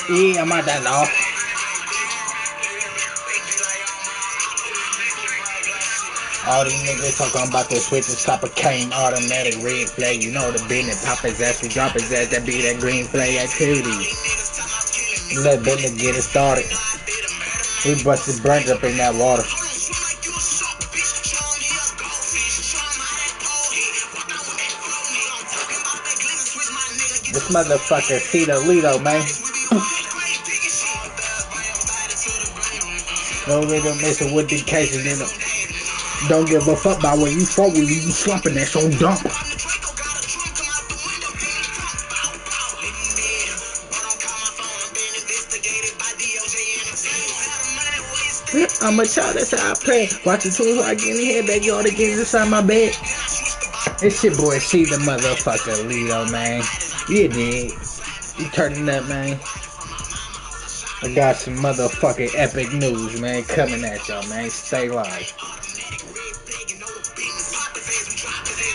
Yeah, I'm out that law. All these niggas talking about the switch and stop a cane, automatic red flag. You know the business, pop his ass, we drop his ass, that be that green flag activity. Let business get it started. We busted brains up in that water. This motherfucker Cito Lito, man. No rhythm messing with the cases in them. Don't give a fuck about where you from when you slumping that on dump. I'm a child, that's how I play. Watching tools like in the head, backyard again inside my bed. It's your boy C the motherfucker Lito, man. You did. You turning up, man. I got some motherfucking epic news, man, coming at y'all, man. Stay live.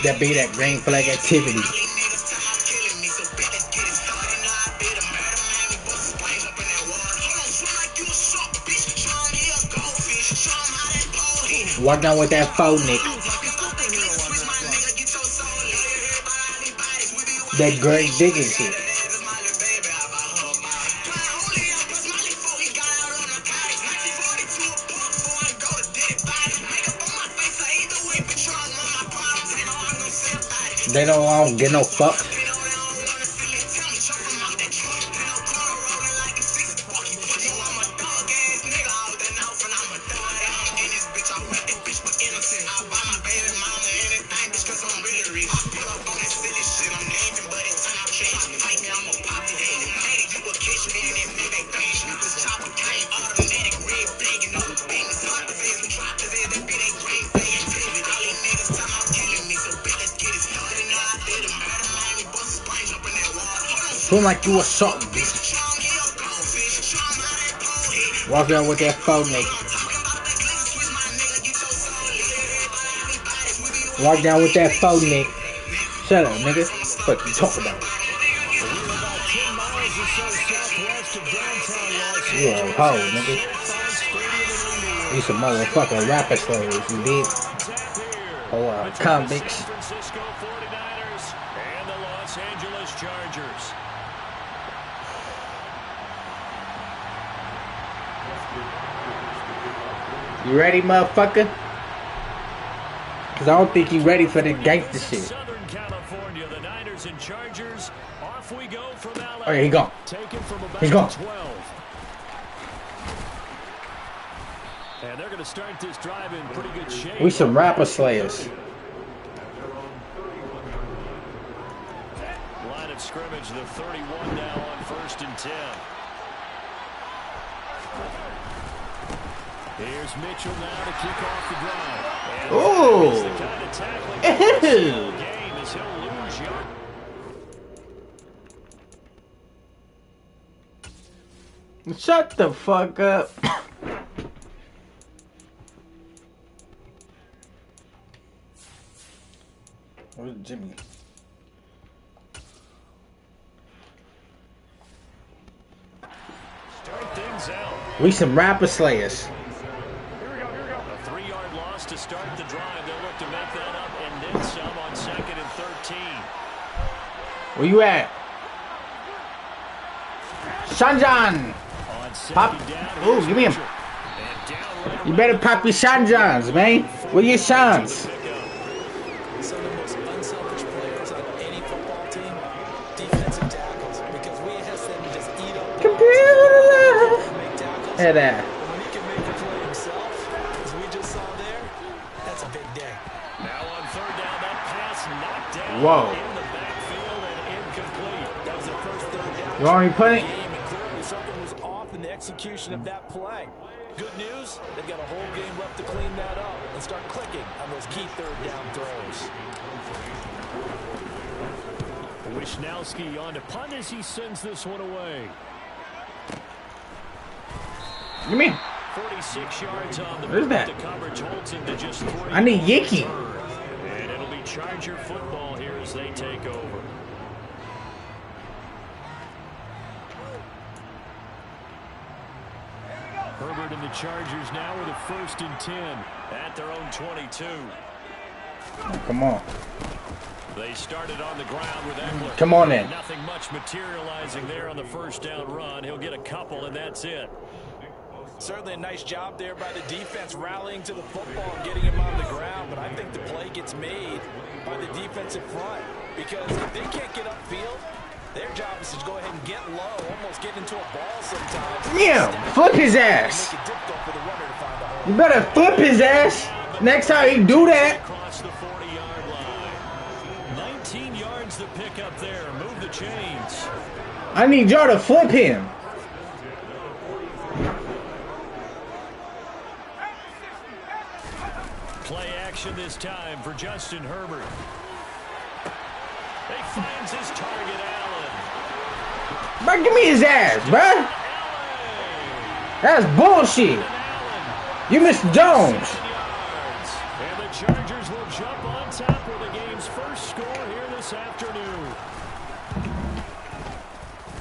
That be that green flag activity. Walk down with that faux nigga. That great digging shit. They don't get no fuck. Feel like you a something, bitch. Walk out with that phone nigga. Walk down with that phone nigga. Shut up, nigga. What you talking about? You a hoe, nigga. You some motherfucking rapper slaves, you did. Or convicts. You ready, motherfucker? Cause I don't think you ready for the gangster shit. Oh yeah, he gone. He's gone. And they're gonna start this drive in pretty good shape. We some rapper slayers. Line of scrimmage, the 31 now on 1st and 10. Here's Mitchell now to kick off the drive. Oh! Shut the fuck up. Where's Jimmy? Start things out. We some rapper slayers. To start the drive, they'll look to make that up and then some on 2nd and 13. Where you at? Shanjan! Pop. Ooh, give me him. You better pop your Shanjans, man. Where your Shans? Some of the most unselfish players on any football team, defensive tackles, because we ask them to just eat up. Computer! Hey there. Whoa. You want me to put it? Something was off in the execution of that play. Good news, they've got a whole game left to clean that up and start clicking on those key 3rd down throws. Wishnowski on to punt as he sends this one away. Give me. 46 yards on the what is that? The coverage holds him to just 3. I need Yicky. And it'll be Charger football here as they take over. Herbert and the Chargers now with a 1st and 10 at their own 22. Come on. They started on the ground with Eckler. Come on in. Nothing much materializing there on the 1st down run. He'll get a couple, and that's it. Certainly a nice job there by the defense rallying to the football and getting him on the ground, but I think the play gets made by the defensive front because if they can't get upfield, their job is to go ahead and get low, almost get into a ball sometimes. Yeah, flip his ass. You better flip his ass next time he do that. Across the 40-yard line. 19 yards to pick up there. Move the chains. I need y'all to flip him. Play action this time for Justin Herbert. He finds his target, Allen. Bro, give me his ass, bro. That's bullshit. You missed Jones. And the Chargers will jump on top with the game's first score here this afternoon.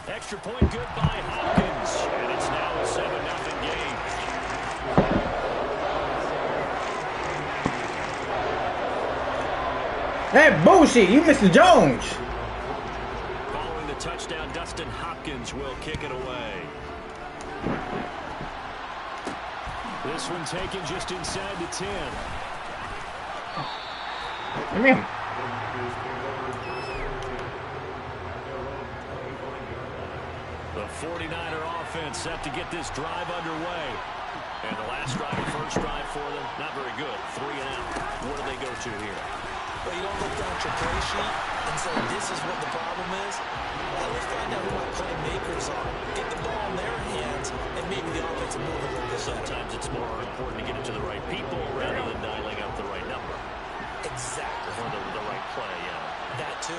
Extra point good by Hopkins. And it's now a 7-0 game. That bullshit. You missed Jones. Following the touchdown, Dustin Hopkins will kick it away. This one taken just inside the 10. Come here. The 49er offense set to get this drive underway. And the last drive, the first drive for them, not very good. 3 and out. What do they go to here? Well, you don't look down at your play sheet and say this is what the problem is. Well, let's find out who our playmakers are. Get the ball in their hands, and maybe the offense will move a little bit. Sometimes it's more important to get it to the right people rather than dialing up the right number. Exactly. Or the right play, yeah. That too.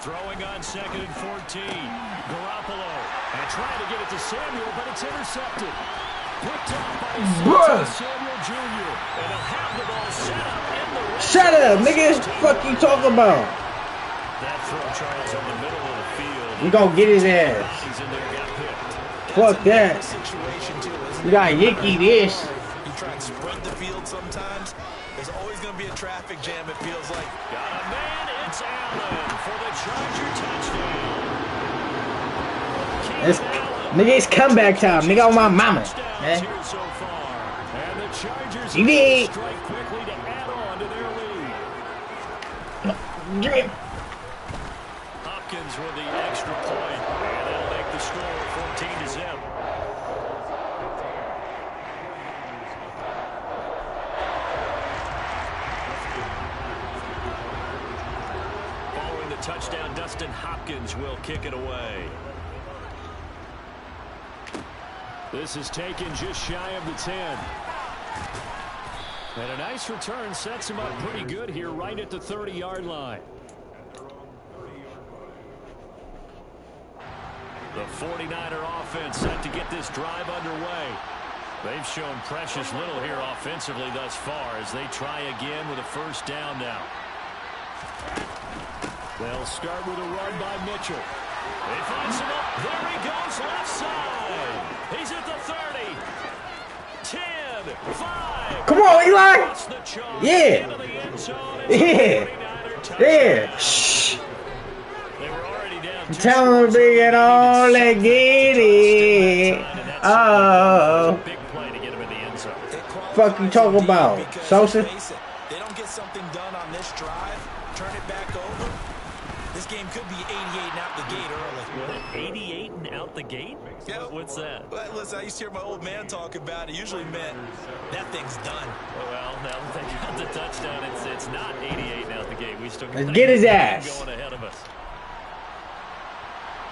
Throwing on 2nd and 14. Garoppolo. And trying to get it to Samuel, but it's intercepted. Picked up by Samuel Jr. And they'll have the ball set up in the red. Shut up, nigga. What the fuck you talking about? That throw, Charles, in the middle of the field. You gonna get his ass. He's in there, got picked. Fuck that. You got yicky this. You try and spread the field sometimes. There's always going to be a traffic jam, it feels like. Got a man, it's Allen for the Charger touchdown. It's, nigga, it's comeback time. Nigga, on my mama. Man. So far. And the Chargers You did. strike quickly to add on to their lead. Drip. Hopkins with the extra point. And that'll make the score 14-0. Following the touchdown, Dustin Hopkins will kick it away. This is taken just shy of the 10. And a nice return sets him up pretty good here right at the 30-yard line. The 49er offense set to get this drive underway. They've shown precious little here offensively thus far as they try again with a 1st down now. They'll start with a run by Mitchell. He finds him up. There he goes, left side. He's at the 30. 10, 5. Come on, Eli. Yeah. Yeah. Yeah. Shh. They were already down. Tell them to bring it on and get it. Oh. Big play to get him in the end zone. Fuck you talking about, Sosa? They don't get something done on this drive, turn it back over. This game could be 88 and out the gate early. 88 and out the gate? Yep. What's that? Well, listen, I used to hear my old man talk about it. Usually meant that thing's done. Well, now that they got the touchdown, it's not 88 and out the gate. We still got Let's get his ass. Going ahead of us.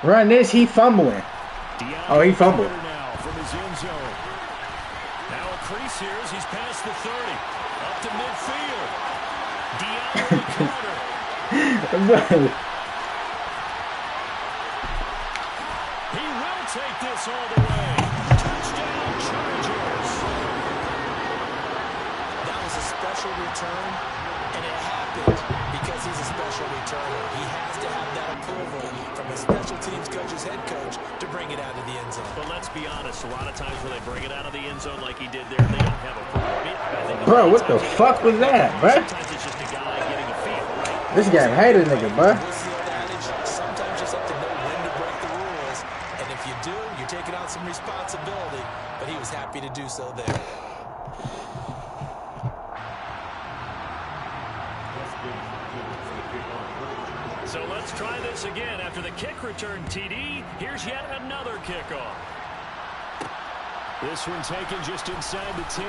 Run this, he fumbling. Oh, he fumbled. Now from his end zone. Now a crease here as he's past the 30. Up to midfield. DeAndre Carter. He will take this all the way. Touchdown, Chargers. That was a special return, and it happened because he's a special returner. He has to have that approval from his special teams coach's head coach to bring it out of the end zone. But let's be honest, a lot of times when they bring it out of the end zone like he did there, they don't have approval. Bro, what the fuck was that, bro? Sometimes it's just a guy getting a feel, right? This guy hated nigga, bro. Sometimes you just have to know when to break the rules, and if you do, you're taking on some responsibility. But he was happy to do so there. So let's try this again. After the kick return TD, here's yet another kickoff. This one taken just inside the 10.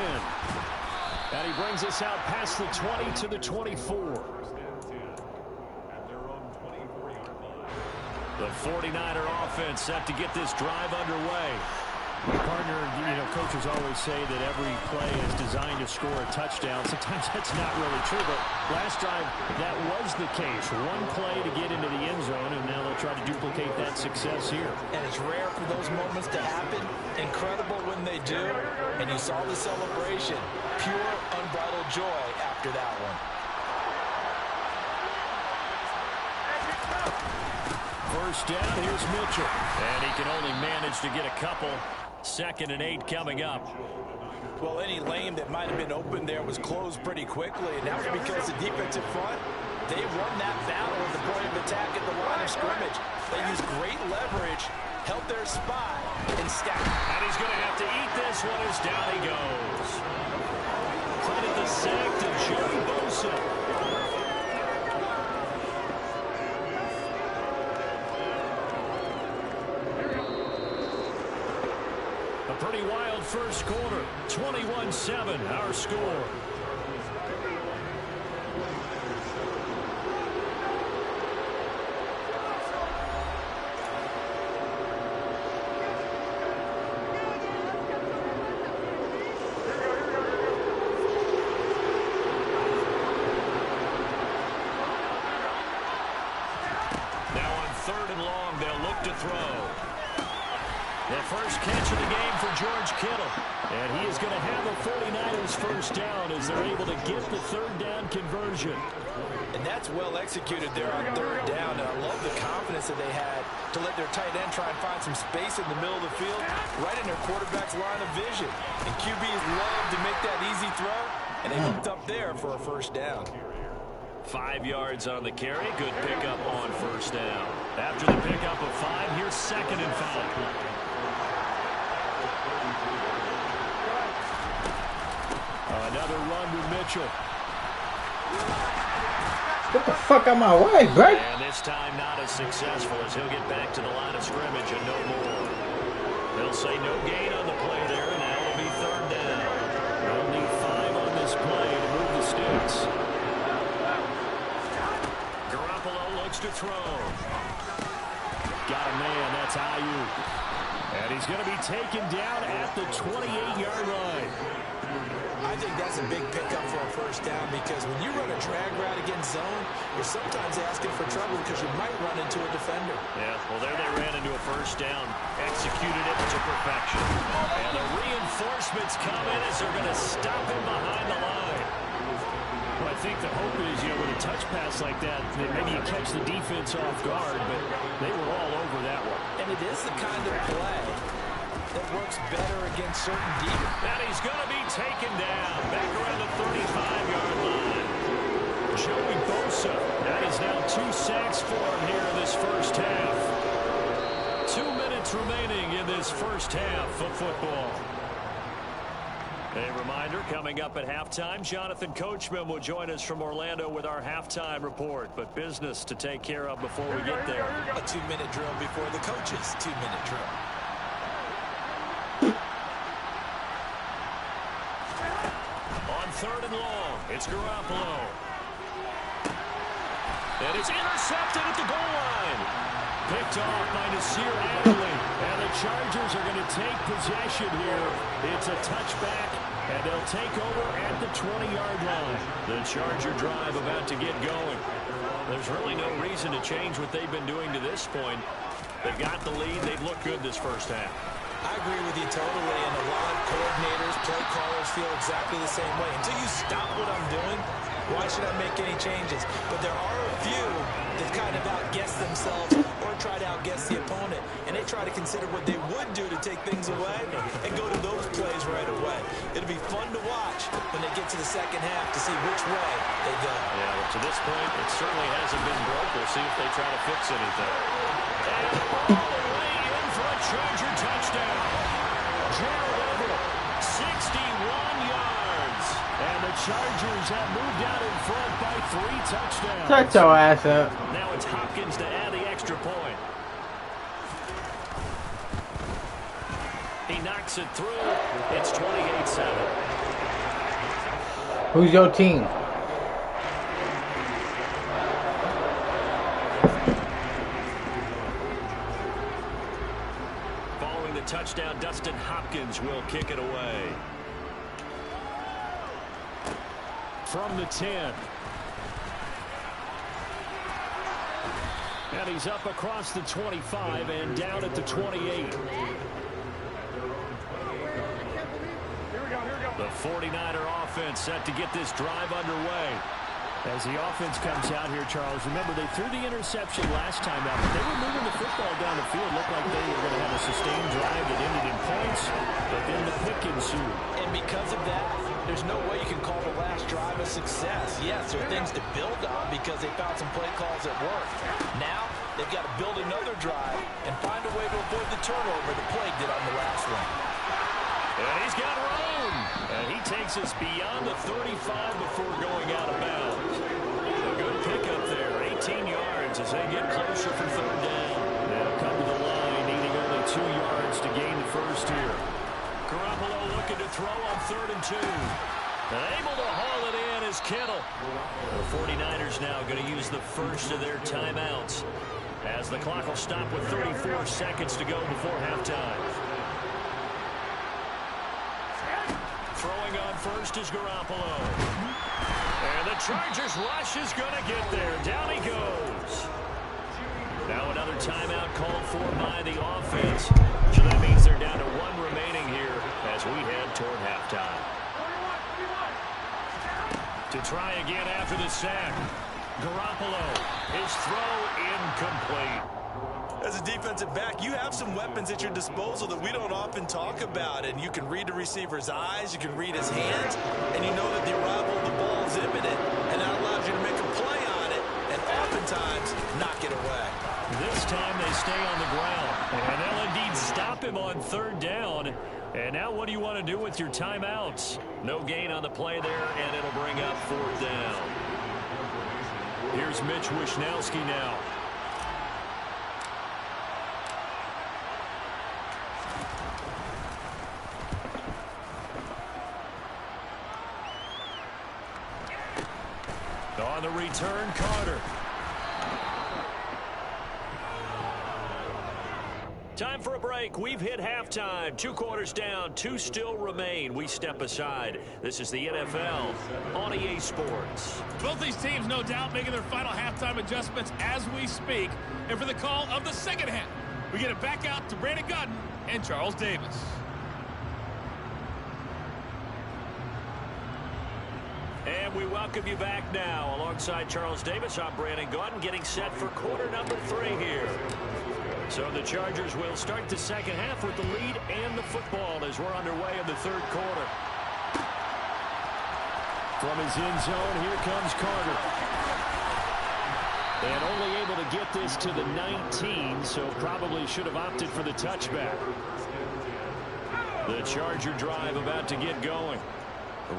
And he brings us out past the 20 to the 24. The 49er offense set to get this drive underway. Partner, coaches always say that every play is designed to score a touchdown. Sometimes that's not really true, but last drive, that was the case. One play to get into the end zone, and now they'll try to duplicate that success here. And it's rare for those moments to happen. Incredible when they do. And you saw the celebration. Pure, unbridled joy after that one. First down, here's Mitchell. And he can only manage to get a couple. 2nd and 8 coming up. Well, any lane that might have been open there was closed pretty quickly, and that was because the defensive front, they won that battle at the point of attack at the line of scrimmage. They used great leverage, held their spot, and stacked. And he's going to have to eat this one as down he goes. Credit the sack to Joey Bosa. Pretty wild first quarter. 21-7, our score. Now on 3rd and long, they'll look to throw. The first catch of the game for George Kittle. And he is going to have a 49ers first down as they're able to get the 3rd down conversion. And that's well executed there on 3rd down. And I love the confidence that they had to let their tight end try and find some space in the middle of the field, right in their quarterback's line of vision. And QBs love to make that easy throw, and they looked up there for a first down. 5 yards on the carry. Good pickup on first down. After the pickup of 5, here's 2nd and 5. Another run to Mitchell. Get the fuck out my way, bro. And this time not as successful as he'll get back to the line of scrimmage and no more. They'll say no gain on the play there, and now it'll be 3rd down. They'll need 5 on this play to move the sticks. Garoppolo looks to throw. Got a man, that's Ayuk. And he's going to be taken down at the 28-yard line. I think that's a big pickup for a first down because when you run a drag route against zone, you're sometimes asking for trouble because you might run into a defender. Yeah, well, there they ran into a first down, executed it to perfection. And the reinforcements come in as they're going to stop him behind the line. Well, I think the hope is, with a touch pass like that maybe you catch the defense off guard, but they were all over that one. And it is the kind of play that works better against certain defense. And he's going to be taken down back around the 35-yard line. Joey Bosa, that is now 2 sacks for him here in this first half. 2 minutes remaining in this first half of football. A reminder, coming up at halftime, Jonathan Coachman will join us from Orlando with our halftime report. But business to take care of before we get there. A 2-minute drill before the coach's 2-minute drill. On 3rd and long, it's Garoppolo. And it's intercepted at the goal line. Picked off by Nasir Adderley. And the Chargers are going to take possession here. It's a touchback, and they'll take over at the 20-yard line. The Charger drive about to get going. There's really no reason to change what they've been doing to this point. They've got the lead. They've looked good this first half. I agree with you totally, and a lot of coordinators, play callers feel exactly the same way. Until you stop what I'm doing, Why should I make any changes? But there are a few that kind of outguess themselves or try to outguess the opponent, and they try to consider what they would do to take things away and go to those plays right away. It'll be fun to watch when they get to the second half to see which way they go. Yeah, well, to this point, it certainly hasn't been broke. We'll see if they try to fix anything. And all the way in for a Charger touchdown. Gerald Everett, 61 yards. And the Chargers have moved out in front by 3 touchdowns. Shut your ass up. Now it's Hopkins to add the extra point. He knocks it through. It's 28-7. Who's your team? Following the touchdown, Dustin Hopkins will kick it away. From the 10. And he's up across the 25 and down at the 28. The 49er offense set to get this drive underway. As the offense comes out here, Charles, remember they threw the interception last time out, but they were moving the football down the field. Looked like they were going to have a sustained drive that ended in points, but then the pick ensued. And because of that, there's no way you can call the last drive a success. Yes, there are things to build on because they found some play calls that worked. Now, they've got to build another drive and find a way to avoid the turnover that plagued it on the last one. And he's got room. And he takes us beyond the 35 before going out of bounds. A good pickup there, 18 yards as they get closer for third down. Now come to the line, needing only 2 yards to gain the first here. Garoppolo looking to throw on 3rd and 2. And able to haul it in is Kittle. The 49ers now going to use the first of their timeouts as the clock will stop with 34 seconds to go before halftime. Throwing on first is Garoppolo. And the Chargers rush is going to get there. Down he goes. Now another timeout called for by the offense. So that means they're down to 1 remaining here as we head toward halftime. To try again after the sack. Garoppolo, his throw incomplete. As a defensive back, you have some weapons at your disposal that we don't often talk about. And you can read the receiver's eyes, you can read his hands, and you know that the arrival of the ball is imminent, and that allows you to make a play on it and oftentimes knock it away. This time they stay on the ground, and they'll indeed stop him on 3rd down. And now what do you want to do with your timeouts? No gain on the play there, and it'll bring up 4th down. Here's Mitch Wishnowski now. On the return, Carter. Time for a break. We've hit halftime. 2 quarters down. 2 still remain. We step aside. This is the NFL on EA Sports. Both these teams, no doubt, making their final halftime adjustments as we speak. And for the call of the second half, we get it back out to Brandon Gaudin and Charles Davis. And we welcome you back now. Alongside Charles Davis, I'm Brandon Gaudin, getting set for quarter number 3 here. So the Chargers will start the second half with the lead and the football as we're underway in the 3rd quarter. From his end zone, here comes Carter. And only able to get this to the 19, so probably should have opted for the touchback. The Charger drive about to get going.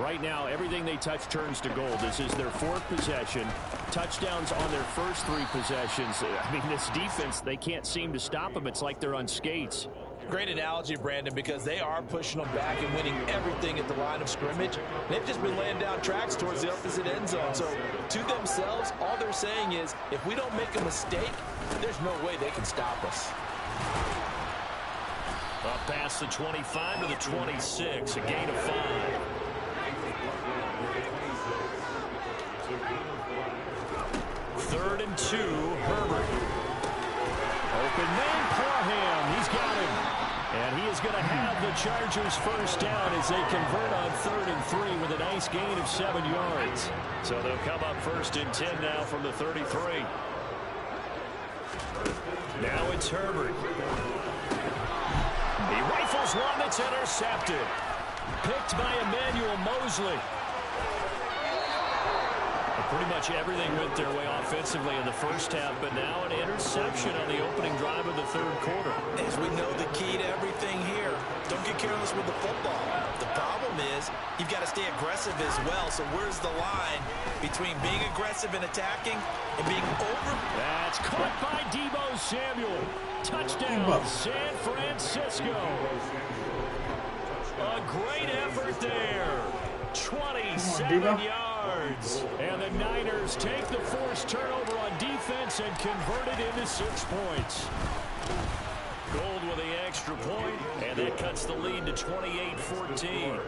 Right now, everything they touch turns to gold. This is their 4th possession. Touchdowns on their first 3 possessions. I mean, this defense, they can't seem to stop them. It's like they're on skates. Great analogy, Brandon, because they are pushing them back and winning everything at the line of scrimmage. They've just been laying down tracks towards the opposite end zone. So, to themselves, all they're saying is, if we don't make a mistake, there's no way they can stop us. Up past the 25 to the 26, a gain of 5. 3rd and 2, Herbert. Open man, Parham. He's got him. And he is going to have the Chargers first down as they convert on 3rd and 3 with a nice gain of 7 yards. So they'll come up 1st and 10 now from the 33. Now it's Herbert. He rifles one that's intercepted. Picked by Emmanuel Mosley. Pretty much everything went their way offensively in the first half, but now an interception on the opening drive of the 3rd quarter. As we know, the key to everything here, don't get careless with the football. The problem is you've got to stay aggressive as well. So where's the line between being aggressive and attacking and being over? That's caught by Deebo Samuel. Touchdown, San Francisco. A great effort there. 27 yards. And the Niners take the forced turnover on defense and convert it into 6 points. Gold with the extra point, and that cuts the lead to 28-14.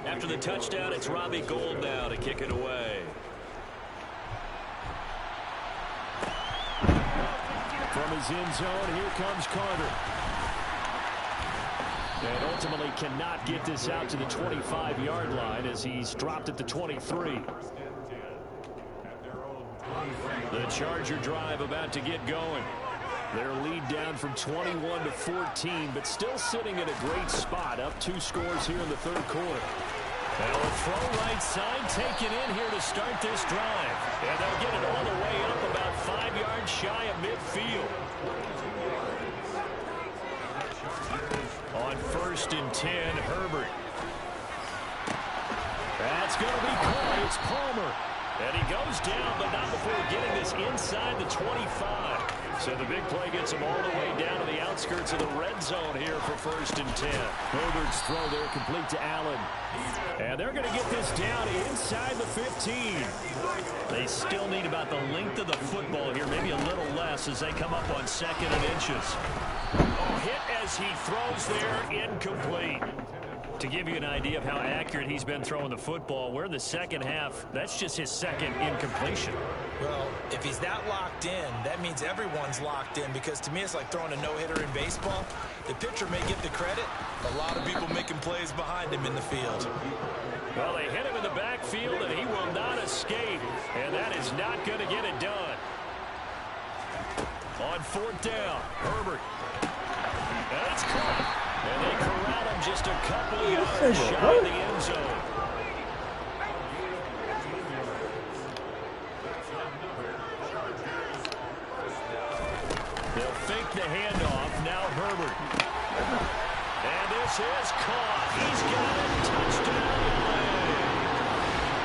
After the touchdown, it's Robbie Gould now to kick it away. From his end zone, here comes Carter. And ultimately cannot get this out to the 25-yard line as he's dropped at the 23. The Charger drive about to get going. Their lead down from 21 to 14, but still sitting at a great spot, up 2 scores here in the 3rd quarter. And a throw right side taken in here to start this drive. And they'll get it all the way up about 5 yards shy of midfield. On 1st and 10, Herbert. That's going to be caught. It's Palmer. And he goes down, but not before getting this inside the 25. So the big play gets him all the way down to the outskirts of the red zone here for 1st and 10. Herbert's throw there complete to Allen. And they're going to get this down inside the 15. They still need about the length of the football here, maybe a little less as they come up on 2nd and inches. Hit as he throws there, incomplete. To give you an idea of how accurate he's been throwing the football, we're in the 2nd half. That's just his 2nd incompletion. Well, if he's that locked in, that means everyone's locked in, because to me it's like throwing a no-hitter in baseball. The pitcher may get the credit. A lot of people making plays behind him in the field. Well, they hit him in the backfield, and he will not escape. And that is not going to get it done. On 4th down, Herbert. And it's caught. And they corral him just a couple of yards shy of the end zone. They'll fake the handoff. Now Herbert. And this is caught. He's got a touchdown.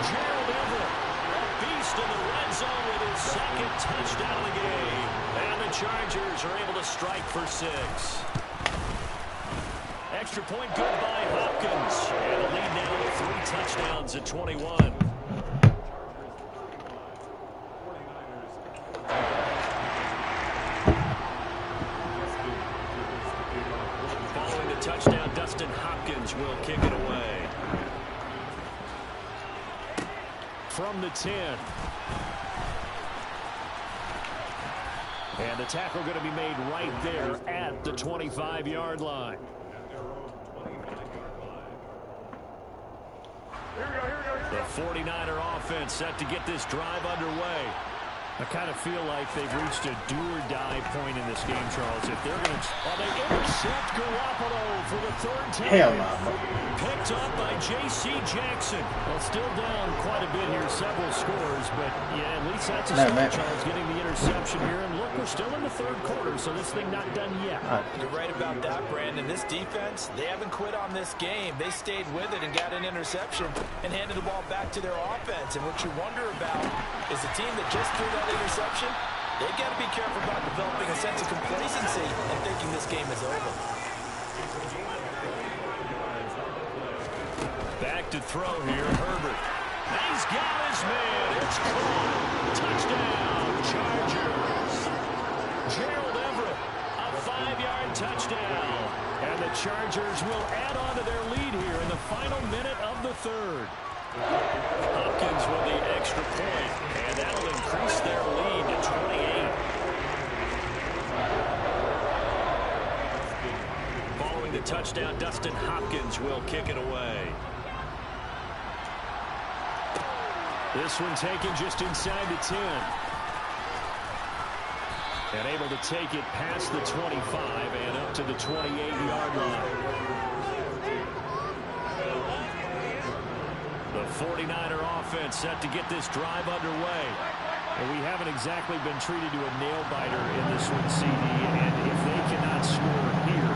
Gerald Everett, a beast in the red zone with his 2nd touchdown of the game. And the Chargers are able to strike for 6. Extra point good by Hopkins. And a lead now to 3 touchdowns at 21. Following the touchdown, Dustin Hopkins will kick it away. From the 10. And the tackle going to be made right there at the 25-yard line. The 49er offense set to get this drive underway. I kind of feel like they've reached a do-or-die point in this game, Charles. If they're going to... Well, they intercept Garoppolo for the 3rd time. Hell no. Picked up by J.C. Jackson. Well, still down quite a bit here, several scores, but yeah, at least that's a start, Charles, getting the interception here. And look, we're still in the 3rd quarter, so this thing not done yet. You're right about that, Brandon. This defense, they haven't quit on this game. They stayed with it and got an interception and handed the ball back to their offense. And what you wonder about is the team that just threw that interception, they've got to be careful about developing a sense of complacency and thinking this game is over. Back to throw here, Herbert. He's got his man. It's caught. Touchdown, Chargers. Gerald Everett, a 5-yard touchdown. And the Chargers will add on to their lead here in the final minute of the 3rd. Hopkins with the extra point, and that'll increase their lead Touchdown, Dustin Hopkins will kick it away. This one taken just inside the 10. And able to take it past the 25 and up to the 28-yard line. The 49er offense set to get this drive underway. And we haven't exactly been treated to a nail-biter in this one, CD. And if they cannot score here,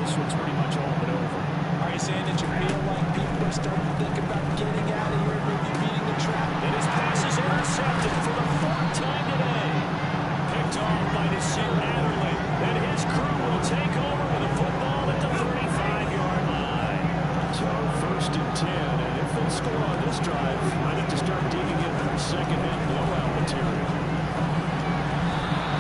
this one's pretty much all but over. Are you saying that you feel like people are starting to think about getting out of here, maybe beating the trap? And his pass is intercepted for the 4th time today. Picked off by Nasir Adderley. And his crew will take over with a football at the 35-yard line. So 1st and 10. And if they score on this drive, might have to start digging into their second-half blowout material.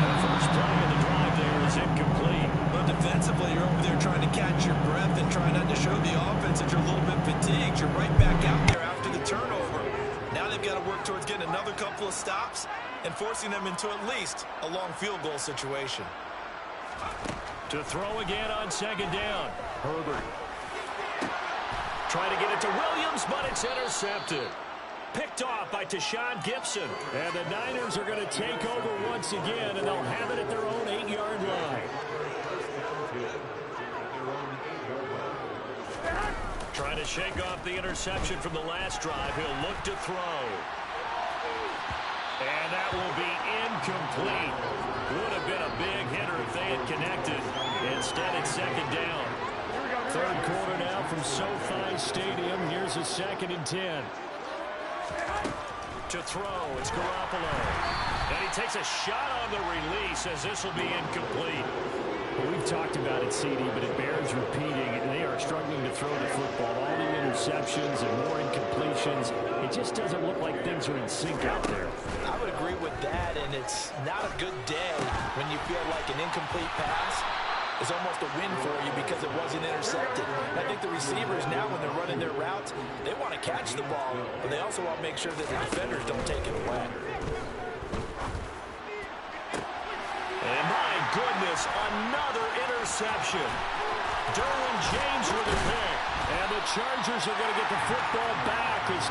And the first play of the drive there is incomplete. But defensively, you're over there trying to catch your breath and trying not to show the offense that you're a little bit fatigued. You're right back out there after the turnover. Now they've got to work towards getting another couple of stops and forcing them into at least a long field goal situation. To throw again on 2nd down. Herbert. Trying to get it to Williams, but it's intercepted. Picked off by Tashawn Gibson. And the Niners are going to take over once again, and they'll have it at their own 8-yard line. Trying to shake off the interception from the last drive. He'll look to throw. And that will be incomplete. Would have been a big hitter if they had connected. Instead, it's 2nd down. 3rd quarter now from SoFi Stadium. Here's a 2nd and 10. To throw, it's Garoppolo. And he takes a shot on the release as this will be incomplete. Well, we've talked about it, CD, but it bears repeating. They are struggling to throw the football. All the interceptions and more incompletions. It just doesn't look like things are in sync out there. I would agree with that, and it's not a good day when you feel like an incomplete pass is almost a win for you because it wasn't intercepted. I think the receivers now, when they're running their routes, they want to catch the ball, but they also want to make sure that the defenders don't take it away. And my goodness, another interception. Derwin James with a pick. And the Chargers are going to get the football back as